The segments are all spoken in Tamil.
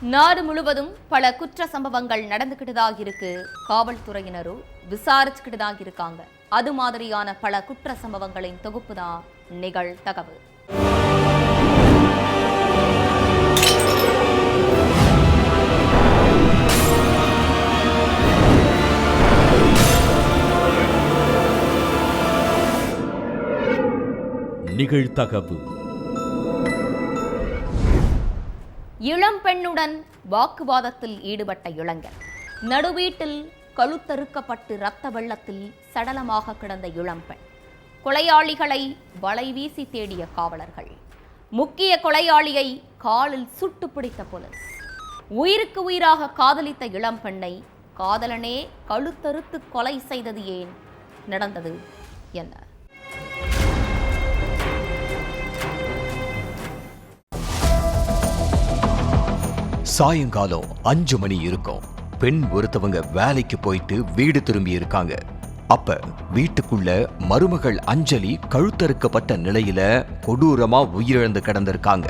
நாடு முழுவதும் பல குற்ற சம்பவங்கள் நடந்துகிட்டுதான் இருக்கு. காவல்துறையினரும் விசாரிச்சுக்கிட்டுதான் இருக்காங்க. அது மாதிரியான பல குற்ற சம்பவங்களின் தொகுப்பு தான் நிகழ்தகவு. நிகழ்தகவு. இளம் பெண்ணுடன் வாக்குவாதத்தில் ஈடுபட்ட இளைஞர். நடுவீட்டில் கழுத்தறுக்கப்பட்டு இரத்த வெள்ளத்தில் சடலமாக கிடந்த இளம்பெண். கொலையாளிகளை வலைவீசி தேடிய காவலர்கள். முக்கிய கொலையாளியை காலில் சுட்டு பிடித்த போலீஸ். உயிருக்கு உயிராக காதலித்த இளம்பெண்ணை காதலனே கழுத்தறுத்து கொலை செய்தது ஏன்? நடந்தது என்ன? சாயங்காலம் 5 மணி இருக்கும். பெண் ஒருத்தவங்க வேலைக்கு போயிட்டு வீடு திரும்பி இருக்காங்க. அப்ப வீட்டுக்குள்ள மருமகள் அஞ்சலி கழுத்தறுக்கப்பட்ட நிலையில கொடூரமா உயிரிழந்து கிடந்திருக்காங்க.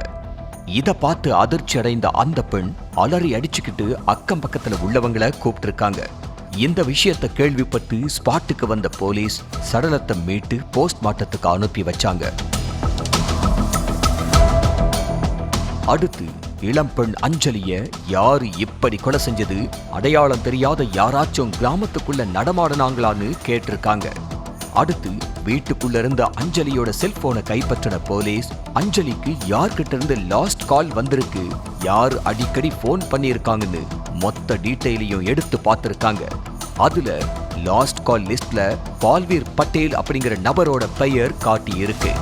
இத பார்த்து அதிர்ச்சி அடைந்த அந்த பெண் அலறி அடிச்சுக்கிட்டு அக்கம் பக்கத்துல உள்ளவங்களை கூப்பிட்டு இருக்காங்க. இந்த விஷயத்தை கேள்விப்பட்டு ஸ்பாட்டுக்கு வந்த போலீஸ் சடலத்தை மீட்டு போஸ்ட்மார்ட்டத்துக்கு அனுப்பி வச்சாங்க. அடுத்து இளம்பெண் அஞ்சலிய யாரு இப்படி கொலை செஞ்சது, அடையாளம் தெரியாத யாராச்சும் கிராமத்துக்குள்ள நடமாடினாங்களான்னு கேட்டிருக்காங்க. அடுத்து வீட்டுக்குள்ள இருந்த அஞ்சலியோட செல்போனை கைப்பற்றின போலீஸ் அஞ்சலிக்கு யார்கிட்ட இருந்து லாஸ்ட் கால் வந்திருக்கு, யார் அடிக்கடி போன் பண்ணியிருக்காங்கன்னு மொத்த டீட்டெயிலையும் எடுத்து பார்த்திருக்காங்க. அதுல லாஸ்ட் கால் லிஸ்ட்ல பால்வீர் பட்டேல் அப்படிங்கிற நபரோட பெயர் காட்டி இருக்கு.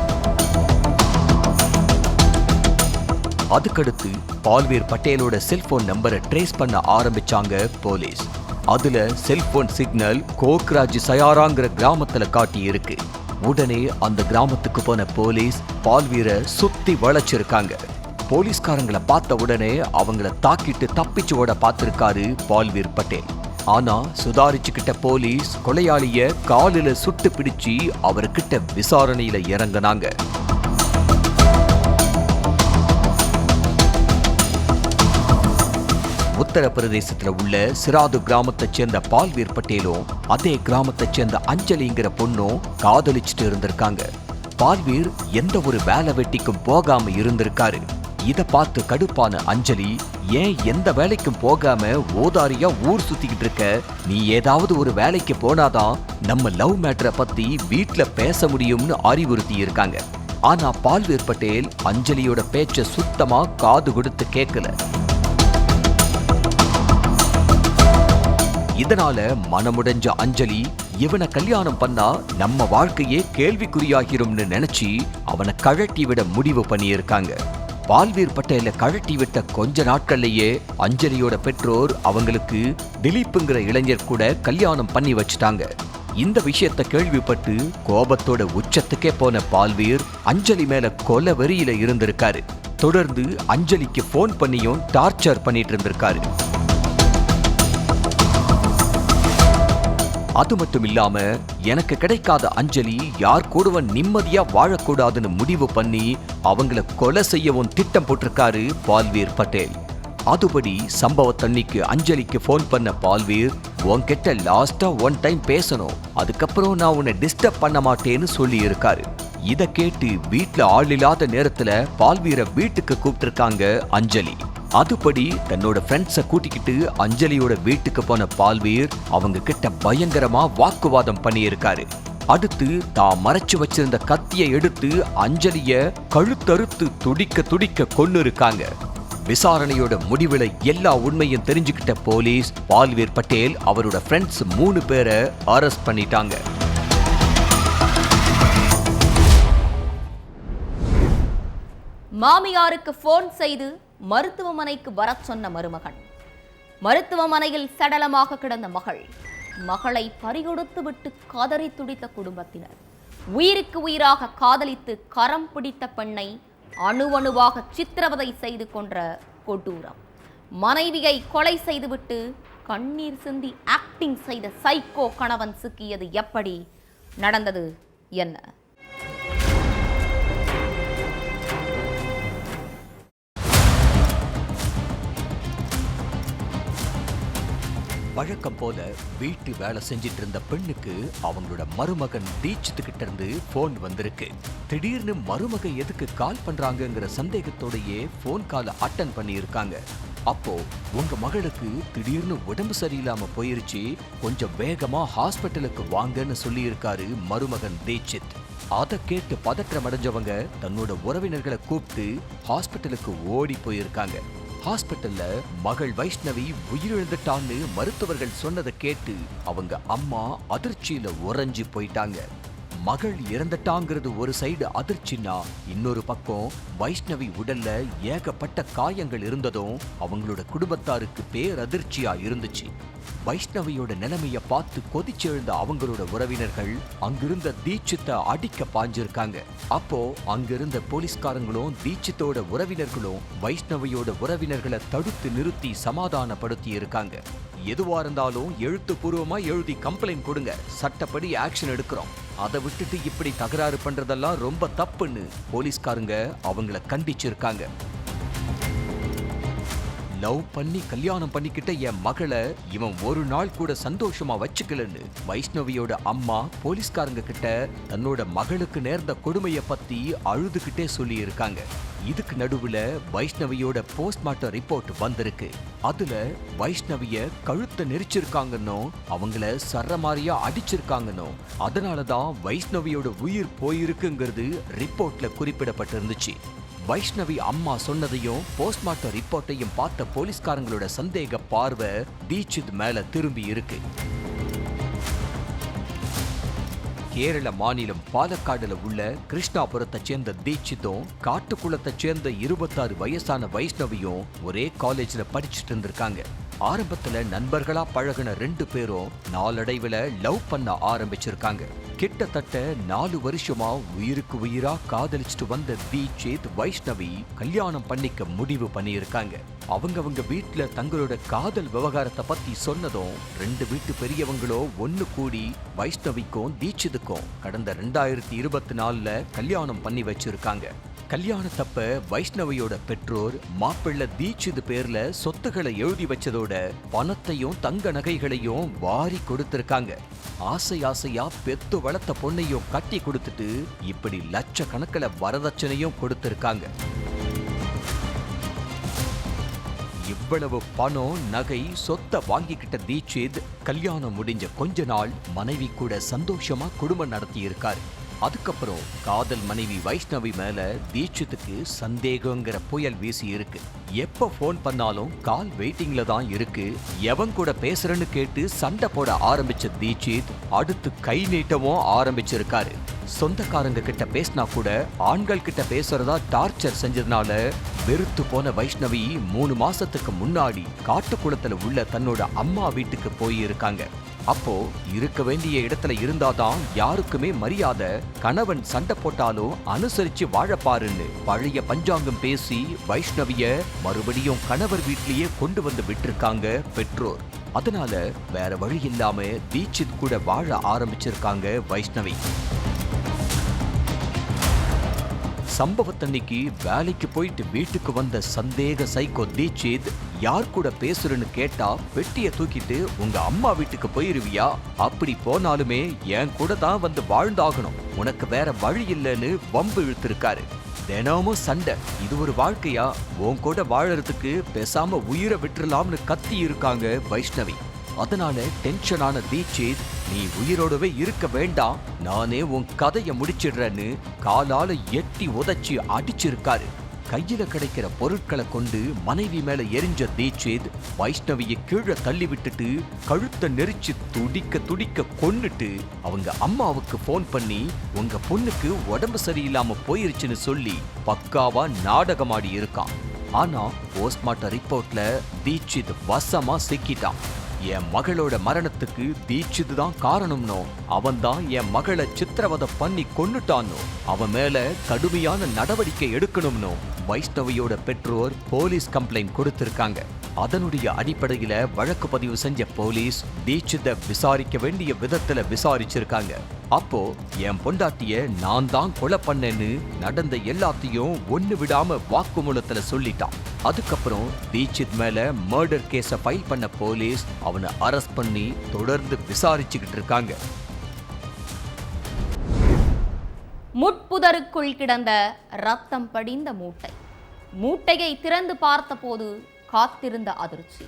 அதுக்கடுத்து பால்வீர் பட்டேலோட செல்போன் நம்பரை ட்ரேஸ் பண்ண ஆரம்பிச்சாங்க போலீஸ். அதுல செல்போன் சிக்னல் கோக்ராஜ் சயாராங்கிற கிராமத்துல காட்டி இருக்கு. உடனே அந்த கிராமத்துக்கு போன போலீஸ் பால்வீரை சுத்தி வளைச்சிருக்காங்க. போலீஸ்காரங்களை பார்த்த உடனே அவங்கள தாக்கிட்டு தப்பிச்சு ஓட பார்த்திருக்காரு பால்வீர் பட்டேல். ஆனா சுதாரிச்சுக்கிட்ட போலீஸ் கொலையாளிய காலில சுட்டு பிடிச்சு அவர்கிட்ட விசாரணையில இறங்கினாங்க. உத்தரப்பிரதேசத்துல உள்ள சிராது கிராமத்தை சேர்ந்த பால்வீர் பட்டேலும் அதே கிராமத்தை சேர்ந்த அஞ்சலிங்கிற பொண்ணும் காதலிச்சுட்டு இருந்திருக்காங்க. பால்வீர் எந்த ஒரு வேலை வெட்டிக்கும் போகாம இருந்திருக்காரு. இத பார்த்து கடுப்பான அஞ்சலி, ஏன் எந்த வேலைக்கும் போகாம ஓதாரியா ஊர் சுத்திக்கிட்டு இருக்க, நீ ஏதாவது ஒரு வேலைக்கு போனாதான் நம்ம லவ் மேட்டரை பத்தி வீட்டுல பேச முடியும்னு அறிவுறுத்தி இருக்காங்க. ஆனா பால்வீர் பட்டேல் அஞ்சலியோட பேச்ச சுத்தமா காது கொடுத்து கேட்கல. இதனால மனமுடைஞ்ச அஞ்சலி இவனை கல்யாணம் பண்ணா நம்ம வாழ்க்கையே கேள்விக்குறியாகிரும்னு நினைச்சு அவனை கழட்டி விட முடிவு பண்ணியிருக்காங்க. பால்வீர் பட்டேல கழட்டி விட்ட கொஞ்ச நாட்கள்லயே அஞ்சலியோட பெற்றோர் அவங்களுக்கு திலீப்புங்கிற இளைஞர் கூட கல்யாணம் பண்ணி வச்சுட்டாங்க. இந்த விஷயத்தை கேள்விப்பட்டு கோபத்தோட உச்சத்துக்கே போன பால்வீர் அஞ்சலி மேல கொலை வெறியில இருந்திருக்காரு. தொடர்ந்து அஞ்சலிக்கு போன் பண்ணியும் டார்ச்சர் பண்ணிட்டு இருந்திருக்காரு. அது மட்டும் இல்லாம எனக்கு கிடைக்காத அஞ்சலி யார் கூடவன் நிம்மதியா வாழக்கூடாதுன்னு முடிவு பண்ணி அவங்கள கொலை செய்யவும் திட்டம் போட்டிருக்காரு பால்வீர் பட்டேல். அதுபடி சம்பவத்தன்னைக்கு அஞ்சலிக்கு போன் பண்ண பால்வீர், உன்கிட்ட லாஸ்டா 1 டைம் பேசணும், அதுக்கப்புறம் நான் உன்னை டிஸ்டர்ப் பண்ண மாட்டேன்னு சொல்லி இருக்காரு. இத கேட்டு வீட்டுல ஆள் இல்லாத நேரத்துல பால்வீரை வீட்டுக்கு கூப்பிட்டு இருக்காங்க அஞ்சலி. அதுபடி தன்னோட ஃப்ரெண்ட்ஸை கூட்டிக்கிட்டு அஞ்சலியோட வீட்டுக்கு போன பால்வீர் அவங்க கிட்ட பயங்கரமா வாக்குவாதம் பண்ணியிருக்காரு. அடுத்து தான் மறைச்சு வச்சிருந்த கத்தியை எடுத்து அஞ்சலிய கழுத்தறுத்து துடிக்க துடிக்க கொன்னு இருக்காங்க. விசாரணையோட முடிவுல எல்லா உண்மையும் தெரிஞ்சுக்கிட்ட போலீஸ் பால்வீர் பட்டேல் அவரோட ஃப்ரெண்ட்ஸ் 3 பேரை அரெஸ்ட் பண்ணிட்டாங்க. மாமியாருக்கு போன் செய்து மருத்துவமனைக்கு வர சொன்ன மருமகன். மருத்துவமனையில் சடலமாக கிடந்த மகள். மகளை பறிகொடுத்து விட்டு காதறி துடித்த குடும்பத்தினர். உயிருக்கு உயிராக காதலித்து கரம் பிடித்த பெண்ணை அணுவணுவாக சித்திரவதை செய்து கொன்ற கொடூரம். மனைவியை கொலை செய்துவிட்டு கண்ணீர் சிந்தி ஆக்டிங் செய்த சைக்கோ கணவன் சிக்கியது எப்படி? நடந்தது என்ன? வழக்கம் போல வீட்டு வேலை செஞ்சிட்டு இருந்த பெண்ணுக்கு அவங்களோட மருமகன் தீட்சித் கிட்ட இருந்து போன் வந்திருக்கு. திடீர்னு மருமக எதுக்கு கால் பண்றாங்கங்கிற சந்தேகத்தோடயே போன் காலை அட்டன் பண்ணி இருக்காங்க. அப்போ உங்க மகளுக்கு திடீர்னு உடம்பு சரியில்லாம போயிருச்சு, கொஞ்சம் வேகமா ஹாஸ்பிட்டலுக்கு வாங்கன்னு சொல்லி இருக்காரு மருமகன் தீட்சித். அதை கேட்டு பதற்றம் அடைஞ்சவங்க தன்னோட உறவினர்களை கூப்பிட்டு ஹாஸ்பிட்டலுக்கு ஓடி போயிருக்காங்க. ஹாஸ்பிட்டல்ல மகள் வைஷ்ணவி உயிரிழந்துட்டான்னு மருத்துவர்கள் சொன்னதை கேட்டு அவங்க அம்மா அதிர்ச்சியில உறைஞ்சு போயிட்டாங்க. மகள் இறந்துட்டாங்கிறது ஒரு சைடு அதிர்ச்சின்னா, இன்னொரு பக்கம் வைஷ்ணவி உடல்ல ஏகப்பட்ட காயங்கள் இருந்ததும் அவங்களோட குடும்பத்தாருக்கு பேரதிர்ச்சியா இருந்துச்சு. வைஷ்ணவியோட நிலைமைய பார்த்து கொதிச்செழுந்த அவங்களோட உறவினர்கள் அங்கிருந்த தீட்சித்தை அடிக்க பாஞ்சிருக்காங்க. அப்போ அங்கிருந்த போலீஸ்காரங்களும் தீட்சித்தோட உறவினர்களும் வைஷ்ணவியோட உறவினர்களை தடுத்து நிறுத்தி சமாதானப்படுத்தி இருக்காங்க. எதுவா இருந்தாலும் எழுத்துப்பூர்வமா எழுதி கம்ப்ளைண்ட் கொடுங்க, சட்டப்படி ஆக்ஷன் எடுக்கிறோம். அதை விட்டுட்டு இப்படி தகராறு பண்றதெல்லாம் ரொம்ப தப்புன்னு போலீஸ்காரங்க அவங்கள கண்டிச்சிருக்காங்க. லவ் பண்ணி கல்யாணம் பண்ணிக்கிட்ட என் மகளை இவன் ஒரு நாள் கூட சந்தோஷமா வச்சுக்கலன்னு வைஷ்ணவியோட அம்மா போலீஸ்காரங்க கிட்ட தன்னோட மகளுக்கு நேர்ந்த கொடுமைய பத்தி அழுதுகிட்டே சொல்லி இருக்காங்க. இதுக்கு நடுவுல வைஷ்ணவியோட போஸ்ட்மார்ட்டம் ரிப்போர்ட் வந்திருக்கு. அதுல வைஷ்ணவிய கழுத்தை நெரிச்சிருக்காங்கன்னோ அவங்கள சரமாரியா அடிச்சிருக்காங்கன்னோ அதனாலதான் வைஷ்ணவியோட உயிர் போயிருக்குங்கிறது ரிப்போர்ட்ல குறிப்பிடப்பட்டிருந்துச்சு. வைஷ்ணவி அம்மா சொன்னதையும் போஸ்ட்மார்ட்டம் ரிப்போர்ட்டையும் பார்த்த போலீஸ்காரங்களோட சந்தேக பார்வை தீட்சித் மேல திரும்பி இருக்கு. கேரள மாநிலம் பாலக்காடுல உள்ள கிருஷ்ணாபுரத்தை சேர்ந்த தீட்சித்தும் காட்டுக்குளத்தை சேர்ந்த 26 வயசான வைஷ்ணவியும் ஒரே காலேஜ்ல படிச்சுட்டு இருந்திருக்காங்க. ஆரம்பத்துல நண்பர்களா பழகின 2 பேரும் நாளடைவுல லவ் பண்ண ஆரம்பிச்சிருக்காங்க. கிட்டத்தட்ட 4 வருஷமா உயிருக்கு உயிரா காதலிச்சுட்டு வந்த தீட்சித் வைஷ்ணவி கல்யாணம் பண்ணிக்க முடிவு பண்ணியிருக்காங்க. அவங்க வீட்டுல தங்களோட காதல் விவகாரத்தை பத்தி சொன்னதும் 2 வீட்டு பெரியவங்களோ ஒன்னு கூடி வைஷ்ணவிக்கும் தீட்சித்துக்கும் கடந்த 2024ல கல்யாணம் பண்ணி வச்சிருக்காங்க. கல்யாணத்தப்ப வைஷ்ணவியோட பெற்றோர் மாப்பிள்ளை தீட்சித் பேர்ல சொத்துக்களை எழுதி வச்சதோட பணத்தையும் தங்க நகைகளையும் வாரி கொடுத்திருக்காங்க. ஆசையா பெத்து வளர்த்த பொண்ணையும் கட்டி கொடுத்துட்டு இப்படி லட்சக்கணக்கில் வரதட்சணையும் கொடுத்திருக்காங்க. இவ்வளவு பணம் நகை சொத்தை வாங்கிக்கிட்ட தீட்சித் கல்யாணம் முடிஞ்ச கொஞ்ச நாள் மனைவி கூட சந்தோஷமா குடும்பம் நடத்தி இருக்காரு. அதுக்கப்புறம் காதல் மனைவி வைஷ்ணவி மேல தீட்சித்துக்கு சந்தேகங்கிற புயல் வீசி இருக்கு. எப்ப போன் பண்ணாலும் கால் வெயிட்டிங்ல தான் இருக்கு. எவன் கூட பேசுறன்னு கேட்டு சண்டை போட ஆரம்பிச்ச தீட்சித் அடுத்து கை நீட்டவும் ஆரம்பிச்சிருக்காரு. சொந்தக்காரங்க கிட்ட பேசினா கூட ஆண்கள் கிட்ட பேசுறதா டார்ச்சர் செஞ்சதுனால வெறுத்து போன வைஷ்ணவி 3 மாசத்துக்கு முன்னாடி காட்டுக்குளத்துல உள்ள தன்னோட அம்மா வீட்டுக்கு போயிருக்காங்க. அப்போ இருக்க வேண்டிய இடத்துல இருந்தாதான் யாருக்குமே மரியாதை, கணவன் சண்டை போட்டாலும் அனுசரிச்சு வாழப்பாருன்னு பழைய பஞ்சாங்கம் பேசி வைஷ்ணவிய மறுபடியும் கணவர் வீட்லயே கொண்டு வந்து விட்டிருக்காங்க பெற்றோர். அதனால வேற வழி இல்லாம தீட்சித் கூட வாழ ஆரம்பிச்சிருக்காங்க வைஷ்ணவி. சம்பவத்தன்னைக்கு வேலைக்கு போயிட்டு வீட்டுக்கு வந்த சந்தேக சைக்கோ தீட்சித் யார் கூட பேசுறன்னு கேட்டா வெட்டிய தூக்கிட்டு உங்க அம்மா வீட்டுக்கு போயிருவியா, அப்படி போனாலுமே என் கூட தான் வந்து வாழ்ந்தாகணும், உனக்கு வேற வழி இல்லைன்னு வம்பு இழுத்திருக்காரு. தினமும் சண்டை, இது ஒரு வாழ்க்கையா, உன் கூட வாழறதுக்கு பேசாம உயிரை விட்டுறலாம்னு கத்தி இருக்காங்க வைஷ்ணவி. அதனால டென்ஷனான தீட்சித் நீ உயிரோடவே இருக்க வேண்டாம், நானே உன் கதையை முடிச்சிடுறேன்னு காலால எட்டி உதச்சி அடிச்சிருக்காரு. கையில கிடைக்கிற பொருட்களை கொண்டு மனைவி மேல எரிஞ்ச தீட்சித் வைஷ்ணவியை கீழே தள்ளி விட்டுட்டு கழுத்தை நெரிச்சு துடிக்க கொன்னுட்டு அவங்க அம்மாவுக்கு போன் பண்ணி உங்க பொண்ணுக்கு உடம்பு சரியில்லாம போயிருச்சுன்னு சொல்லி பக்காவா நாடகமாடி இருக்கான். ஆனா போஸ்ட்மார்ட்டம் ரிப்போர்ட்ல தீட்சித் வசமா சிக்கிட்டான். என் மகளோட மரணத்துக்கு தீட்சித் தான் காரணம்னோ, அவன் தான் என் மகளை சித்திரவதை பண்ணி கொன்னுட்டானோ, அவன் மேல கடுமையான நடவடிக்கை எடுக்கணும்னோ வைஷ்ணவியோட பெற்றோர் போலீஸ் கம்ப்ளைண்ட் கொடுத்திருக்காங்க. அதனுடைய அடிப்படையில வழக்கு பதிவு செஞ்ச போலீஸ் தீட்சித விசாரிக்க வேண்டிய விதத்துல விசாரிச்சிருக்காங்க. அப்போ என் பொண்டாட்டிய நான் தான் கொலை பண்ணேன்னு நடந்த எல்லாத்தையும் ஒண்ணு விடாம வாக்குமூலத்துல சொல்லிட்டான். அதுக்கப்புறம் தீட்சித் மேல மர்டர் கேஸ ஃபைல் பண்ண போலீஸ் அவனை அரெஸ்ட் பண்ணி தொடர்ந்து விசாரிச்சுக்கிட்டு இருக்காங்க. முட்புதருக்குள் கிடந்த ரத்தம் படிந்த மூட்டையை திறந்து பார்த்தபோது காத்திருந்த அதிர்ச்சி.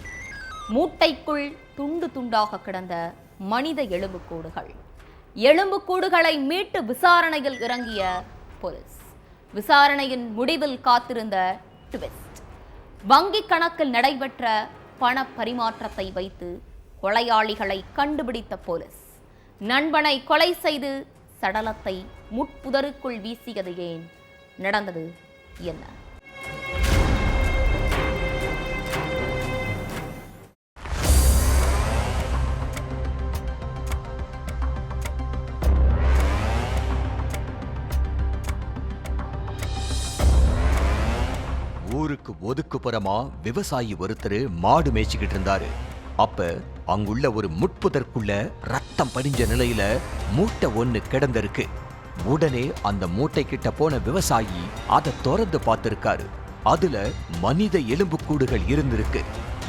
மூட்டைக்குள் துண்டு துண்டாக கிடந்த மனித எலும்புக்கூடுகளை மீட்டு விசாரணையில் இறங்கிய போலீஸ். விசாரணையின் முடிவில் காத்திருந்த ட்விஸ்ட். வங்கி கணக்கில் நடைபெற்ற பண பரிமாற்றத்தை வைத்து கொலையாளிகளை கண்டுபிடித்த போலீஸ். நண்பனை கொலை செய்து சடலத்தை முட்புதருக்குள் வீசியது ஏன்? நடந்தது என்ன? ஊருக்கு ஒதுக்குப்புறமா விவசாயி ஒருத்தர் மாடு மேய்ச்சிக்கிட்டு இருந்தாரு. அப்ப அங்குள்ள ஒரு முட்புதற்குள்ள ரத்தம் படிஞ்ச நிலையில மூட்டை ஒண்ணு கிடந்திருக்கு. உடனே அந்த மூட்டை கிட்ட போன விவசாயி அதை திறந்து பார்த்திருக்காரு. அதுல மனித எலும்புக்கூடுகள் இருந்திருக்கு.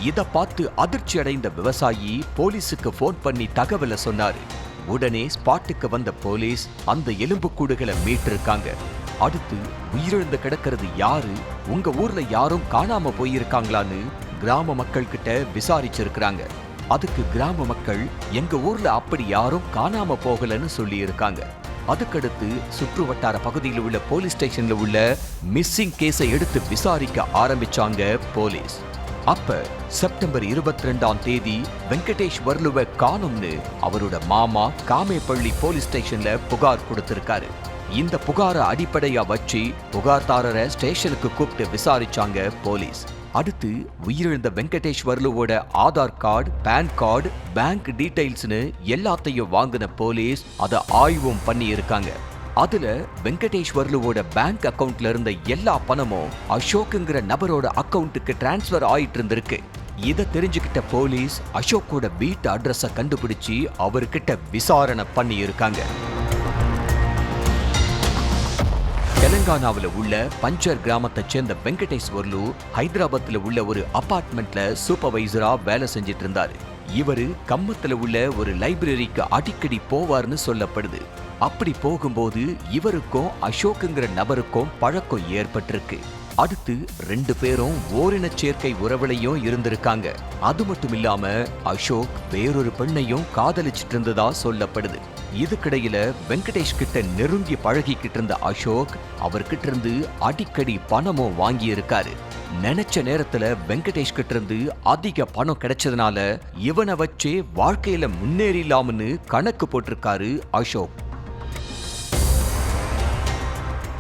இத பார்த்து அதிர்ச்சி அடைந்த விவசாயி போலீஸுக்கு போன் பண்ணி தகவலை சொன்னாரு. உடனே ஸ்பாட்டுக்கு வந்த போலீஸ் அந்த எலும்புக்கூடுகளை மீட்டிருக்காங்க. அடுத்து உயிரிழந்து கிடக்கிறது யாரு, உங்க ஊர்ல யாரும் காணாம போயிருக்காங்களான்னு கிராம மக்கள் கிட்ட விசாரிச்சிருக்கிறாங்க. அதுக்கு கிராம மக்கள் எங்க ஊர்ல அப்படி யாரும் காணாம போகலன்னு சொல்லி இருக்காங்க. அதுக்கடுத்து சுற்று வட்டார பகுதியில் உள்ள போலீஸ் ஸ்டேஷன்ல உள்ள மிஸ்ஸிங் கேஸை எடுத்து விசாரிக்க ஆரம்பிச்சாங்க போலீஸ். அப்ப செப்டம்பர் 22ஆம் தேதி வெங்கடேஷ் வர்லுவை காணும்னு அவரோட மாமா காமேப்பள்ளி போலீஸ் ஸ்டேஷன்ல புகார் கொடுத்திருக்காரு. இந்த புகாரை அடிப்படையா வச்சு புகார்தாரரை ஸ்டேஷனுக்கு கூப்பிட்டு விசாரிச்சாங்க போலீஸ். அடுத்து உயிரிழந்த வெங்கடேஷ் வர்லுவோட Aadhaar card, PAN card, bank டீடைல்ஸ்னு எல்லாத்தையும் வாங்கின போலீஸ் அதை ஆய்வும் பண்ணி இருக்காங்க. அதுல வெங்கடேஷ் வர்லுவோட பேங்க் அக்கவுண்ட்ல இருந்த எல்லா பணமும் அசோக்குங்கிற நபரோட அக்கவுண்ட்டுக்கு டிரான்ஸ்பர் ஆயிட்டு இருந்திருக்கு. இதை தெரிஞ்சுக்கிட்ட போலீஸ் அசோக்கோட வீட்டு அட்ரஸை கண்டுபிடிச்சு அவர்கிட்ட விசாரணை பண்ணி இருக்காங்க. தெலங்கானாவில் உள்ள பஞ்சர் கிராமத்தை சேர்ந்த வெங்கடேஷ் வர்லு ஹைதராபாத்ல உள்ள ஒரு அபார்ட்மெண்ட்ல சூப்பர்வைசரா வேலை செஞ்சிட்டு இருந்தாரு. இவரு கம்மத்துல உள்ள ஒரு லைப்ரரிக்கு அடிக்கடி போவார்னு சொல்லப்படுது. அப்படி போகும்போது இவருக்கும் அசோக்குங்கிற நபருக்கும் பழக்கம் ஏற்பட்டிருக்கு. அடுத்து 2 பேரும் ஓரின சேர்க்கை உறவுலையும் இருந்திருக்காங்க. அது மட்டும் இல்லாம அசோக் வேறொரு பெண்ணையும் காதலிச்சிட்டு இருந்ததா சொல்லப்படுது. இதுக்கிடையில வெங்கடேஷ் கிட்ட நெருங்கி பழகிக்கிட்டு இருந்த அசோக் அவர்கிட்ட இருந்து அடிக்கடி பணமும் வாங்கி இருக்காரு. நினைச்ச நேரத்துல வெங்கடேஷ் கிட்ட இருந்து அதிக பணம் கிடைச்சதுனால இவனை வச்சே வாழ்க்கையில முன்னேறிலாம்னு கணக்கு போட்டிருக்காரு அசோக்.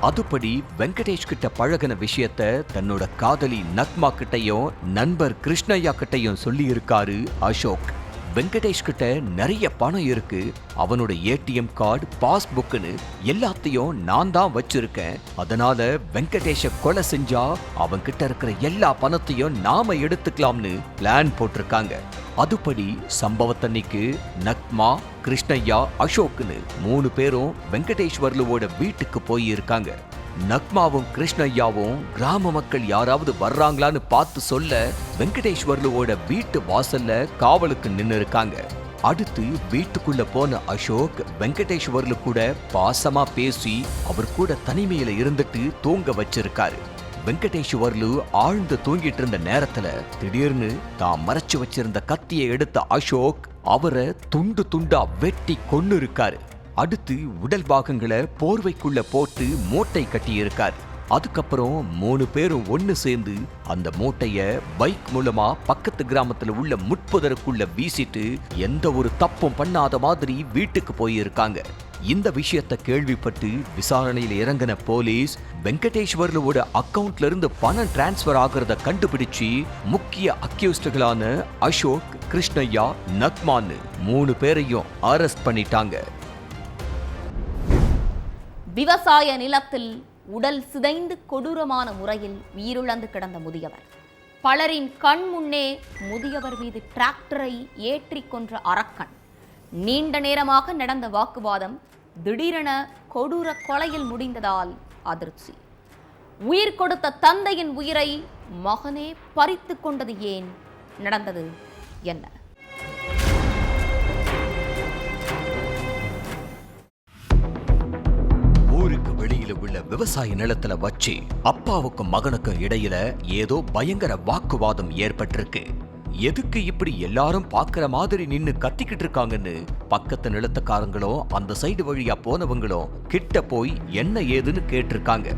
அதுபடி வெங்கடேஷ் கிட்ட பழகின விஷயத்த தன்னோட காதலி நக்மா கிட்டையும் நண்பர் கிருஷ்ணய்யா கிட்டையும் சொல்லி இருக்காரு அசோக். வெங்கடேஷ் கிட்ட நிறைய பணம் இருக்கு, அவனோட ஏடிஎம் கார்டு, பாஸ்புக்னு எல்லாத்தையும் நான் தான் வச்சிருக்கேன். அதனால வெங்கடேஷ கொலை செஞ்சா அவன் கிட்ட இருக்கிற எல்லா பணத்தையும் நாம எடுத்துக்கலாம்னு பிளான் போட்டிருக்காங்க. அதுபடி சம்பவத்தன்னைக்கு நக்மா, கிருஷ்ணய்யா, அசோக்னு 3 பேரும் வெங்கடேஷ் வர்லுவோட வீட்டுக்கு போயிருக்காங்க. நக்மாவும் கிருஷ்ணய்யாவும் கிராம மக்கள் யாராவது வர்றாங்களான்னு பார்த்து சொல்ல வெங்கடேஷ் வர்லுவோட வீட்டு வாசல்ல காவலுக்கு நின்னு இருக்காங்க. அடுத்து வீட்டுக்குள்ள போன அசோக் வெங்கடேஷ் வர்லு கூட பாசமா பேசி அவர் கூட தனிமையில இருந்துட்டு தூங்க வச்சிருக்காரு. வெங்கடேஷ் வர்லு ஆழ்ந்து தூங்கிட்டு இருந்த நேரத்துல திடீர்னு தான் மறைச்சு வச்சிருந்த கத்தியை எடுத்த அசோக் அவரை துண்டு துண்டா வெட்டி கொன்னு இருக்காரு. அடுத்து உடல் பாகங்களை போர்வைக்குள்ள போட்டு மூட்டை கட்டி இருக்காரு. அதுக்கப்புறம் 3 பேரும் ஒன்னு சேர்ந்து அந்த மூட்டைய பைக் மூலமா பக்கத்து கிராமத்துல உள்ள முட்புதருக்குள்ள வீசிட்டு எந்த ஒரு தப்பும் பண்ணாத மாதிரி வீட்டுக்கு போயிருக்காங்க. இந்த விஷயத்தை கேள்விப்பட்டு விசாரணையில் இறங்கின போலீஸ் வெங்கடேஷ் வர்லுவோட அக்கவுண்ட்ல இருந்து பணம் டிரான்ஸ்பர் ஆகிறத கண்டுபிடிச்சு முக்கிய அக்யூஸ்டுகளான அசோக், கிருஷ்ணய்யா, நக்மான்னு 3 பேரையும் அரெஸ்ட் பண்ணிட்டாங்க. விவசாய நிலத்தில் உடல் சிதைந்து கொடூரமான முறையில் உயிரிழந்து கிடந்த முதியவர் பலரின் கண் முன்னே முதியவர் மீது டிராக்டரை ஏற்றி கொன்ற அரக்கன். நீண்ட நேரமாக நடந்த வாக்குவாதம் திடீரென கொடூர கொலையில் முடிந்ததால் அதிர்ச்சி. உயிர் கொடுத்த தந்தையின் உயிரை மகனே பறித்து கொண்டது ஏன்? நடந்தது என்ன? ஊருக்கு வெளியில உள்ள விவசாய நிலத்துல வச்சு அப்பாவுக்கும் மகனுக்கும் இடையில ஏதோ பயங்கர வாக்குவாதம் ஏற்பட்டிருக்கு. எதுக்கு இப்படி எல்லாரும் பாக்குற மாதிரி நின்னு கத்திக்கிட்டு இருக்காங்கன்னு பக்கத்து நிலத்துக்காரங்களும் அந்த சைடு வழியா போனவங்களும் கிட்ட போய் என்ன ஏதுன்னு கேட்டிருக்காங்க.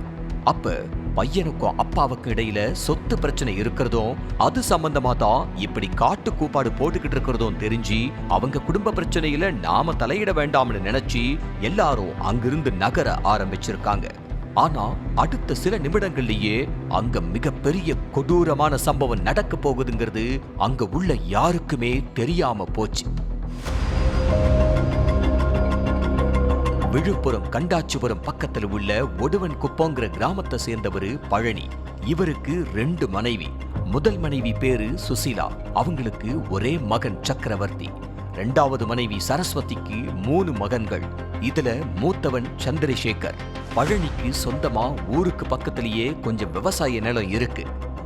அப்ப பையனுக்கும் அப்பாவுக்கும் இடையில சொத்து பிரச்சனை இருக்கிறதும் அது சம்பந்தமா தான் இப்படி காட்டு கூப்பாடு போட்டுக்கிட்டு இருக்கிறதும் தெரிஞ்சு அவங்க குடும்ப பிரச்சனையில நாம தலையிட வேண்டாம்னு நினைச்சு எல்லாரும் அங்கிருந்து நகர ஆரம்பிச்சிருக்காங்க. ஆனா அடுத்த சில நிமிடங்கள்லயே அங்க மிகப்பெரிய கொடூரமான சம்பவம் நடக்க போகுதுங்கிறது அங்க உள்ள யாருக்குமே தெரியாம போச்சு. விழுப்புரம் கண்டாச்சிபுரம் பக்கத்துல உள்ள ஒடுவன் குப்பங்கிற கிராமத்தை சேர்ந்தவரு பழனி. இவருக்கு 2 மனைவி. முதல் மனைவி பேரு சுசீலா, அவங்களுக்கு ஒரே மகன் சக்கரவர்த்தி. 2வது மனைவி சரஸ்வதிக்கு 3 மகன்கள். இதுல மூத்தவன் சந்திரசேகர். பழனிக்கு சொந்தமா ஊருக்கு பக்கத்திலேயே கொஞ்சம் விவசாய நிலம் இருக்கு.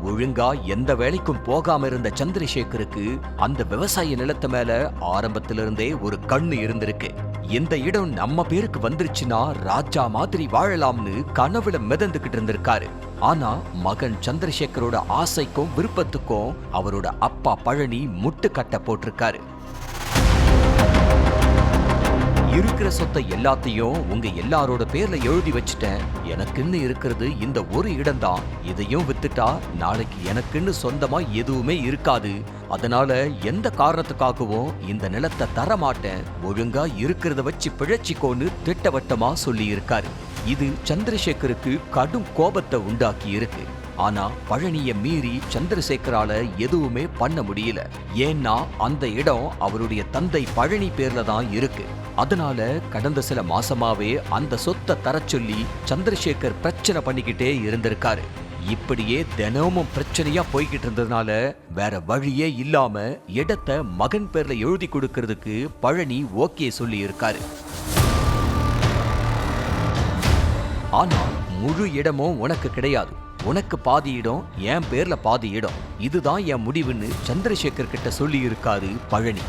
ஒழுங்கா எந்த வேலைக்கும் போகாம இருந்த சந்திரசேகருக்கு அந்த விவசாய நிலத்து மேல ஆரம்பத்திலிருந்தே ஒரு கண்ணு இருந்திருக்கு. இந்த இடம் நம்ம பேருக்கு வந்துருச்சுன்னா ராஜா மாதிரி வாழலாம்னு கனவுல மிதந்துகிட்டு இருந்திருக்காரு. ஆனா மகன் சந்திரசேகரோட ஆசைக்கும் விருப்பத்துக்கும் அவரோட அப்பா பழனி முட்டுக்கட்டை போட்டிருக்காரு. இருக்கிற சொத்தை எல்லாத்தையும் உங்க எல்லாரோட பேர்ல எழுதி வச்சுட்டேன். எனக்குன்னு இருக்கிறது இந்த ஒரு இடம்தான். இதையும் வித்துட்டா நாளைக்கு எனக்குன்னு சொந்தமா எதுவுமே இருக்காது. அதனால எந்த காரணத்துக்காகவும் இந்த நிலத்தை தரமாட்டேன். ஒழுங்கா இருக்கிறத வச்சு பிழைச்சிக்கோன்னு திட்டவட்டமா சொல்லி இருக்காரு. இது சந்திரசேகருக்கு கடும் கோபத்தை உண்டாக்கி இருக்கு. ஆனா பழனிய மீறி சந்திரசேகரால எதுவுமே பண்ண முடியல. ஏன்னா அந்த இடம் அவருடைய தந்தை பழனி பேர்ல தான் இருக்கு. அதனால கடந்த சில மாசமாவே அந்த சொத்தை தர சொல்லி சந்திரசேகர் பிரச்சனை பண்ணிக்கிட்டே இருந்திருக்காரு. இப்படியே தினமும் பிரச்சனையா போய்கிட்டு இருந்ததுனால வேற வழியே இல்லாம இடத்தை மகன் பேர்ல எழுதி கொடுக்கிறதுக்கு பழனி ஓகே சொல்லி இருக்காரு. ஆனா முழு இடமும் உனக்கு கிடையாது. உனக்கு பாதி இடம், என் பேர்ல பாதி இடம். இதுதான் என் முடிவுன்னு சந்திரசேகர் கிட்ட சொல்லி இருக்காரு பழனி.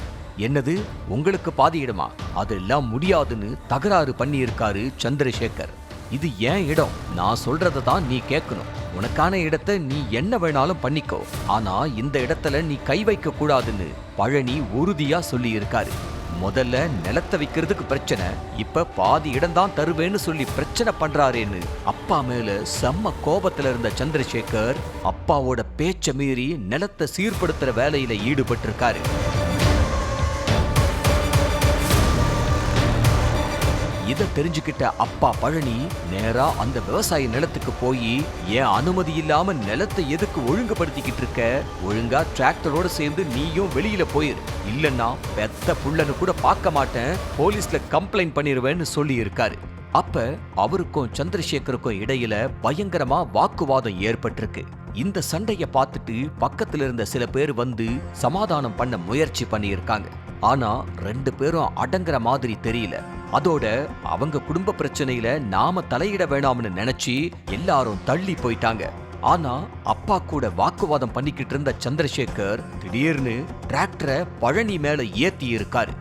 என்னது, உங்களுக்கு பாதி இடமா? அதெல்லாம் முடியாதுன்னு தகராறு பண்ணி இருக்காரு சந்திரசேகர். இது ஏன் இடம், நான் சொல்றத தான் நீ கேட்கணும். உனக்கான இடத்தை நீ என்ன வேணாலும் பண்ணிக்கோ. ஆனா இந்த இடத்துல நீ கை வைக்க கூடாதுன்னு பழனி உறுதியா சொல்லி இருக்காரு. முதல்ல நிலத்தை விற்கிறதுக்கு பிரச்சனை, இப்ப பாதி இடம்தான் தருவேன்னு சொல்லி பிரச்சனை பண்றாரேன்னு அப்பா மேல செம்ம கோபத்துல இருந்த சந்திரசேகர் அப்பாவோட பேச்ச மீறி நிலத்தை சீர்படுத்துற வேலையில ஈடுபட்டு இருக்காரு. இதை தெரிஞ்சுக்கிட்ட அப்பா பழனி நேரா அந்த விவசாய நிலத்துக்கு போய், ஏன் அனுமதி இல்லாம நிலத்தை எதுக்கு ஒழுங்குபடுத்திக்கிட்டு இருக்க? ஒழுங்கா டிராக்டரோட சேர்ந்து நீயும் வெளியில போயிரு, இல்லன்னா பெத்த புள்ளன்னு கூட பார்க்க மாட்டேன், போலீஸ்ல கம்ப்ளைண்ட் பண்ணிருவேன்னு சொல்லி இருக்காரு. அப்ப அவருக்கும் சந்திரசேகருக்கும் இடையில பயங்கரமா வாக்குவாதம் ஏற்பட்டிருக்கு. இந்த சண்டைய பார்த்துட்டு பக்கத்துல இருந்த சில பேர் வந்து சமாதானம் பண்ண முயற்சி பண்ணியிருக்காங்க. ஆனா 2 பேரும் அடங்குற மாதிரி தெரியல. அதோட அவங்க குடும்ப பிரச்சனையில நாம தலையிட வேணாம்னு நினைச்சு எல்லாரும் தள்ளி போயிட்டாங்க. ஆனா அப்பா கூட வாக்குவாதம் பண்ணிக்கிட்டு இருந்த சந்திரசேகர் திடீர்னு டிராக்டரை பழனி மேல ஏத்தி இருக்காரு.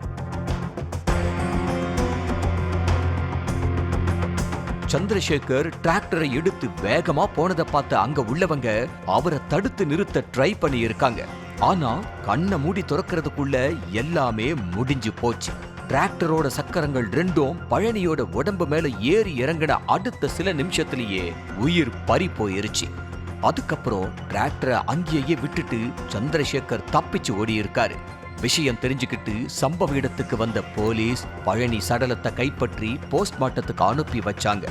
சந்திரசேகர் டிராக்டரை எடுத்து வேகமா போனதை பார்த்து அங்க உள்ளவங்க அவரை தடுத்து நிறுத்த ட்ரை பண்ணி இருக்காங்க. ஆனா கண்ணை மூடி துறக்கிறதுக்குள்ள எல்லாமே முடிஞ்சு போச்சு. டிராக்டரோட சக்கரங்கள் 2ம் பழனியோட உடம்பு மேல ஏறி இறங்கின அடுத்த சில நிமிஷத்திலேயே உயிர் பறி போயிருச்சு. அதுக்கப்புறம் டிராக்டரை அங்கேயே விட்டுட்டு சந்திரசேகர் தப்பிச்சு ஓடி இருக்காரு. விஷயம் தெரிஞ்சுக்கிட்டு சம்பவ இடத்துக்கு வந்த போலீஸ் பழனி சடலத்தை கைப்பற்றி போஸ்ட்மார்ட்டத்துக்கு அனுப்பி வச்சாங்க.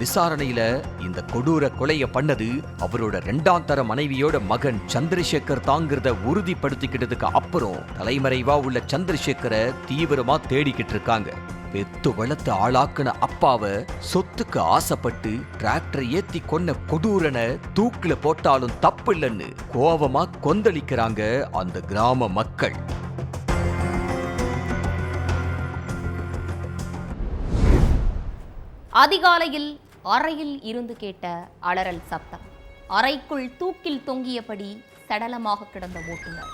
விசாரணையில இந்த கொடூர கொலைய பண்ணது அவரோட 2ஆம் தர மனைவியோட மகன் சந்திரசேகர் தாங்கிறத உறுதிப்படுத்திக்கிட்டதுக்கு அப்புறம் தலைமறைவா உள்ள சந்திரசேகரை தீவிரமா தேடிக்கிட்டு இருக்காங்க. பெத்து வளர்த்து ஆளாக்குன அப்பாவை சொத்துக்கு ஆசைப்பட்டு டிராக்டரை ஏத்தி கொன்ன கொடூரனை தூக்குல போட்டாலும் தப்பு இல்லைன்னு கோபமா கொந்தளிக்கிறாங்க அந்த கிராம மக்கள். அதிகாலையில் அறையில் இருந்து கேட்ட அலறல் சத்தம். அறைக்குள் தூக்கில் தொங்கியபடி சடலமாக கிடந்த ஓட்டுநர்.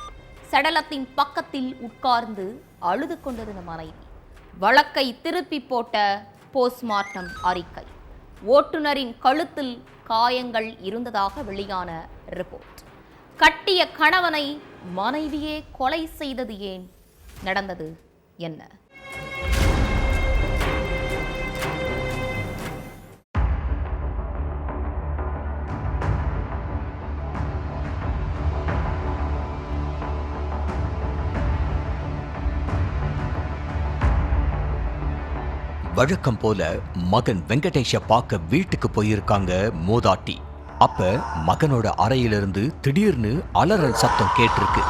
சடலத்தின் பக்கத்தில் உட்கார்ந்து அழுது கொண்டது மனைவி. வழக்கை திருப்பி போட்ட போஸ்ட்மார்ட்டம் அறிக்கை. ஓட்டுநரின் கழுத்தில் காயங்கள் இருந்ததாக வெளியான ரிப்போர்ட். கட்டிய கணவனை மனைவியே கொலை செய்தது ஏன்? நடந்தது என்ன? வழக்கம் போல மகன் வெங்கடேஷ பார்க்க வீட்டுக்கு போயிருக்காங்க மூதாட்டி. அப்ப மகனோட அறையிலிருந்து திடீர்னு அலறல் சத்தம் கேட்டிருக்கு.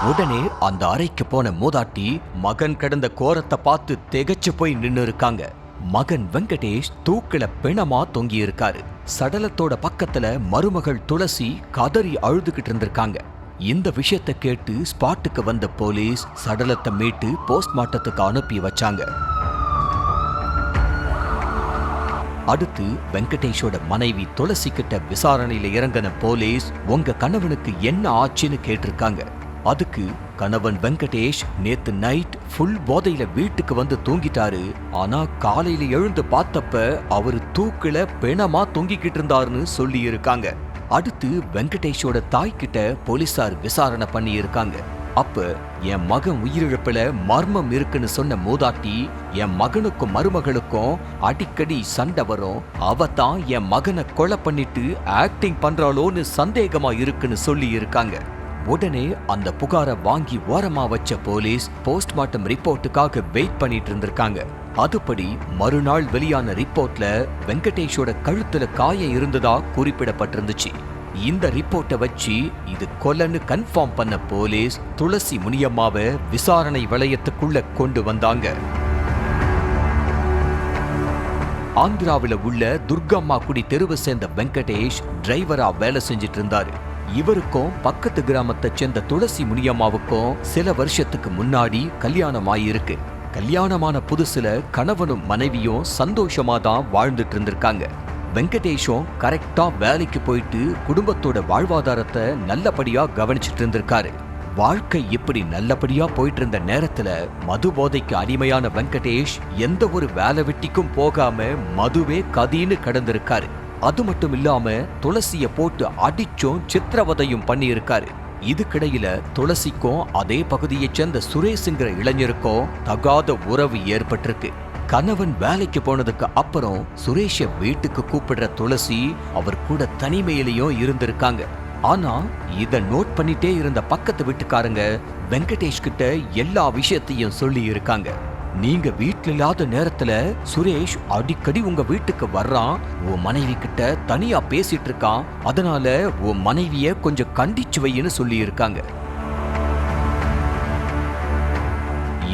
உடனே அந்த அறைக்கு போன மூதாட்டி மகன் கிடந்த கோரத்தை பார்த்து திகைச்சு போய் நின்னு இருக்காங்க. மகன் வெங்கடேஷ் தூக்கில பிணமா தொங்கி இருக்காரு. சடலத்தோட பக்கத்துல மருமகள் துளசி கதறி அழுதுகிட்டு இருந்திருக்காங்க. இந்த விஷயத்தை கேட்டு ஸ்பாட்டுக்கு வந்த போலீஸ் சடலத்தை மீட்டு போஸ்ட்மார்ட்டத்துக்கு அனுப்பி வச்சாங்க. அடுத்து வெங்கடேஷோட மனைவி துளசி கிட்ட விசாரணையில இறங்கின போலீஸ் உங்க கணவனுக்கு என்ன ஆச்சுன்னு கேட்டிருக்காங்க. அதுக்கு கணவன் வெங்கடேஷ் நேத்து நைட் ஃபுல் போதையில வீட்டுக்கு வந்து தூங்கிட்டாரு, ஆனா காலையில எழுந்து பார்த்தப்ப அவரு தூக்குல பிணமா தொங்கிக்கிட்டு இருந்தாருன்னு சொல்லி இருக்காங்க. அடுத்து வெங்கடேஷோட தாய்கிட்ட போலீசார் விசாரணை பண்ணி இருக்காங்க. அப்ப என் மகன் உயிரிழப்புல மர்மம் இருக்குன்னு சொன்ன மூதாட்டி என் மகனுக்கும் மருமகளுக்கும் அடிக்கடி சண்டை வரும், அவ தான் என் மகனை கொலை பண்ணிட்டு ஆக்டிங் பண்றாளோன்னு சந்தேகமா இருக்குன்னு சொல்லி இருக்காங்க. உடனே அந்த புகாரை வாங்கி ஓரமா வச்ச போலீஸ் போஸ்ட்மார்ட்டம் ரிப்போர்ட்டுக்காக வெயிட் பண்ணிட்டு இருந்திருக்காங்க. அதுபடி மறுநாள் வெளியான ரிப்போர்ட்ல வெங்கடேஷோட கழுத்துல காயம் இருந்ததா குறிப்பிடப்பட்டிருந்துச்சு. இந்த ரிப்போர்ட்டை வச்சு இது கொலைன்னு கன்ஃபார்ம் பண்ண போலீஸ் துளசி முனியம்மாவை விசாரணை வளையத்துக்குள்ள கொண்டு வந்தாங்க. ஆந்திராவில் உள்ள துர்கம்மா குடி தெருவை சேர்ந்த வெங்கடேஷ் டிரைவரா வேலை செஞ்சிட்டு இருந்தாரு. இவருக்கும் பக்கத்து கிராமத்தை சேர்ந்த துளசி முனியம்மாவுக்கும் சில வருஷத்துக்கு முன்னாடி கல்யாணம் ஆயிருக்கு. கல்யாணமான புதுசுல கணவனும் மனைவியும் சந்தோஷமா தான் வாழ்ந்துட்டு இருந்திருக்காங்க. வெங்கடேஷும் கரெக்டா வேலைக்கு போயிட்டு குடும்பத்தோட வாழ்வாதாரத்தை நல்லபடியா கவனிச்சிட்டு இருந்திருக்காரு. வாழ்க்கை இப்படி நல்லபடியா போயிட்டு இருந்த நேரத்துல மது போதைக்கு அடிமையான வெங்கடேஷ் எந்த ஒரு வேலை வெட்டிக்கும் போகாம மதுவே கதின்னு கடந்திருக்காரு. அது மட்டும் இல்லாம துளசிய போட்டு அடிச்சும் சித்திரவதையும் பண்ணி இருக்காரு. இதுக்கிடையில துளசிக்கும் அதே பகுதியைச் சேர்ந்த சுரேஷ்ங்கிற இளைஞருக்கும் தகாத உறவு ஏற்பட்டிருக்கு. கணவன் வேலைக்கு போனதுக்கு அப்புறம் சுரேஷ வீட்டுக்கு கூப்பிடுற துளசி அவர் கூட தனிமையிலையும் இருந்திருக்காங்க. ஆனா இத நோட் பண்ணிட்டே இருந்த பக்கத்து வீட்டுக்காரங்க வெங்கடேஷ் கிட்ட எல்லா விஷயத்தையும் சொல்லி இருக்காங்க. நீங்க வீட்டுல இல்லாத நேரத்துல சுரேஷ் அடிக்கடி உங்க வீட்டுக்கு வர்றான், உன் மனைவி கிட்ட தனியா பேசிட்டு இருக்கான், அதனால உன் மனைவிய கொஞ்சம் கண்டிச்சு வைன்னு சொல்லி இருக்காங்க.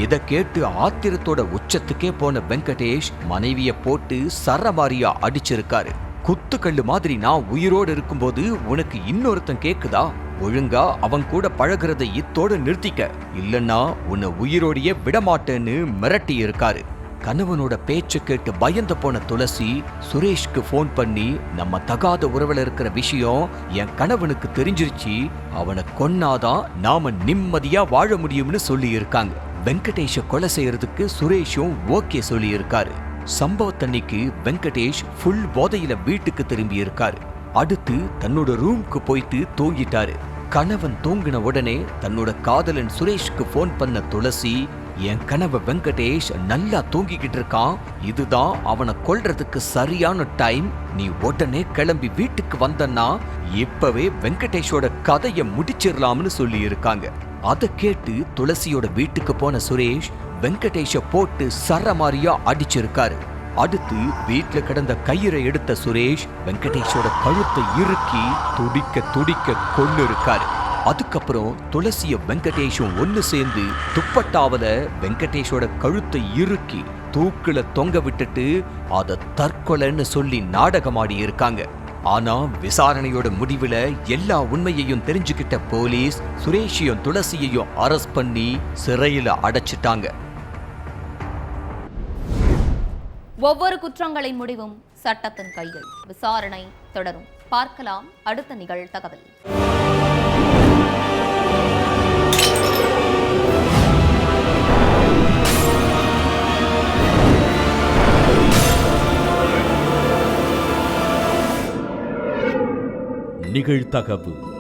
இத கேட்டு ஆத்திரத்தோட உச்சத்துக்கே போன வெங்கடேஷ் மனைவிய போட்டு சரமாரியா அடிச்சிருக்காரு. குத்துக்கல்லு மாதிரி நான் உயிரோடு இருக்கும்போது உனக்கு இன்னொருத்தன் கேக்குதா? ஒழுங்கா அவன் கூட பழகிறதை இத்தோடு நிறுத்திக்க, இல்லன்னா உன்னை உயிரோடையே விடமாட்டேன்னு மிரட்டி இருக்காரு. கணவனோட பேச்சு கேட்டு பயந்து போன துளசி சுரேஷ்க்கு போன் பண்ணி நம்ம தகாத உறவுல இருக்கிற விஷயம் என் கணவனுக்கு தெரிஞ்சிருச்சு, அவனை கொன்னாதான் நாம நிம்மதியா வாழ முடியும்னு சொல்லி இருக்காங்க. வெங்கடேஷ கொலை செய்யறதுக்கு சுரேஷும் ஓகே சொல்லி இருக்காரு. சம்பவத்தன்னைக்கு வெங்கடேஷ் ஃபுல் போதையில வீட்டுக்கு திரும்பி இருக்காரு. அடுத்து தன்னோட ரூம்க்கு போயிட்டு தூங்கிட்டாரு. கணவன் தூங்கின உடனே தன்னோட காதலன் சுரேஷ்க்கு போன் பண்ண துளசி, என் கணவன் வெங்கடேஷ் நல்லா தூங்கிக்கிட்டு இருக்கான், இதுதான் அவனை கொல்றதுக்கு சரியான டைம், நீ உடனே கிளம்பி வீட்டுக்கு வந்தன்னா இப்பவே வெங்கடேஷோட கதையை முடிச்சிடலாம்னு சொல்லி இருக்காங்க. அதை கேட்டு துளசியோட வீட்டுக்கு போன சுரேஷ் வெங்கடேஷ போட்டு சரமாரியா அடிச்சிருக்காரு. அடுத்து வீட்டுல கிடந்த கயிறை எடுத்த சுரேஷ் வெங்கடேஷோட கழுத்தை இறுக்கி துடிக்க துடிக்க கொண்டு இருக்காரு. அதுக்கப்புறம் துளசிய வெங்கடேஷும் ஒன்னு சேர்ந்து துப்பட்டாவல வெங்கடேஷோட கழுத்தை இறுக்கி தூக்குல தொங்க விட்டுட்டு அத தற்கொலைன்னு சொல்லி நாடகமாடி இருக்காங்க. ஆனா விசாரணையோட முடிவுல எல்லா உண்மையையும் தெரிஞ்சுக்கிட்ட போலீஸ் சுரேஷையும் துளசியையும் அரெஸ்ட் பண்ணி சிறையில அடைச்சிட்டாங்க. ஒவ்வொரு குற்றங்களின் முடிவும் சட்டத்தின் கையில். விசாரணை தொடரும். பார்க்கலாம் அடுத்த நிகழ்தகவல். நிகழ்தகவு.